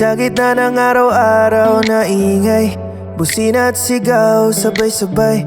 Sa gitna ng araw-araw na ingay, busina at sigaw, sabay-sabay.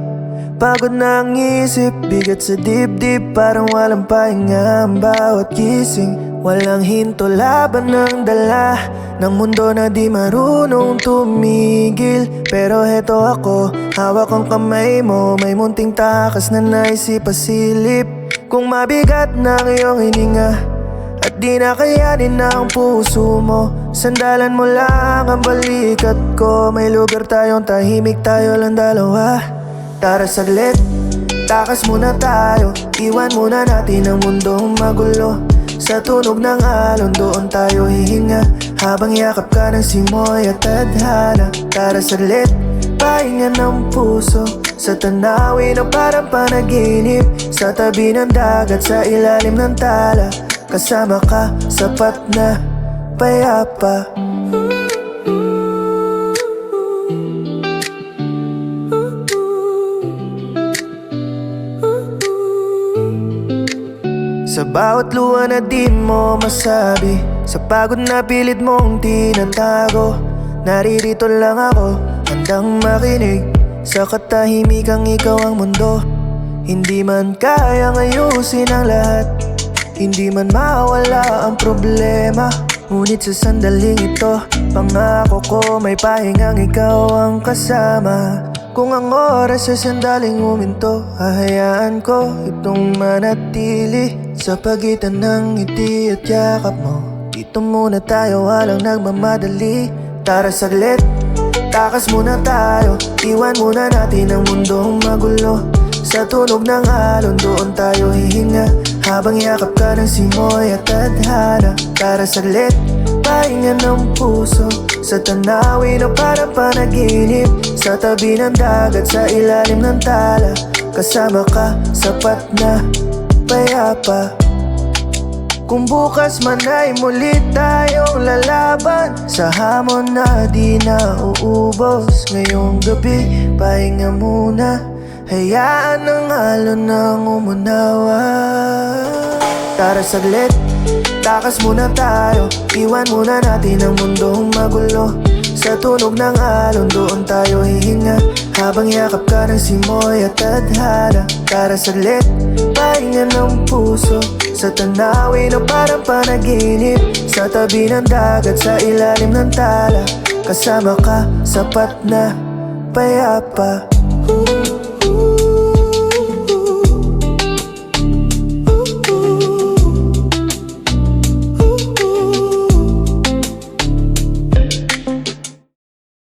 Pagod na ang isip, bigat sa dibdib, parang walang pahinga ang bawat gising. Walang hinto, laban ng dala ng mundo na di marunong tumigil. Pero heto ako, hawak ang kamay mo, may munting takas na naisipasilip. Kung mabigat na ang iyong hininga at di na kayanin na ang puso mo, sandalan mo lang ang balikat ko. May lugar tayong tahimik, tayo lang dalawa. Tara saglit, takas muna tayo, iwan muna natin ang mundong magulo. Sa tunog ng alon doon tayo hihinga, habang yakap ka ng simoy at tadhana. Tara saglit, pahinga ng puso, sa tanawin na parang panaginip. Sa tabi ng dagat, sa ilalim ng tala, kasama ka, sapat na payapa. Sa bawat luha na di mo masabi, sa pagod na pilit mong tinatago, naririto lang ako, handang makinig. Sa katahimikang ikaw ang mundo, hindi man kayang ayusin ang lahat, hindi man mawala ang problema. Ngunit sa sandaling ito, pangako ko may pahingang ikaw ang kasama. Kung ang oras sa sandaling huminto, hahayaan ko itong manatili sa pagitan ng ngiti at yakap mo. Dito muna tayo, walang nagmamadali. Tara saglit, takas muna tayo, iwan muna natin ang mundong magulo. Sa tunog ng alon doon tayo hihinga, habang yakap ka ng simoy at tadhana. Tara saglit, pahinga ng puso, sa tanawin na parang panaginip. Sa tabi ng dagat, sa ilalim ng tala, kasama ka, sapat na payapa. Kung bukas man ay muli tayong lalaban, sa hamon na di na uubos. Ngayong gabi, pahinga muna, hayaan ang alon ng umunawa. Tara saglit, takas muna tayo, iwan muna natin ang mundong magulo. Sa tunog ng alon doon tayo hihinga, habang yakap ka ng simoy at tadhana. Tara saglit, pahinga ng puso, sa tanawin na parang panaginip. Sa tabi ng dagat, sa ilalim ng tala, kasama ka, sapat na payapa.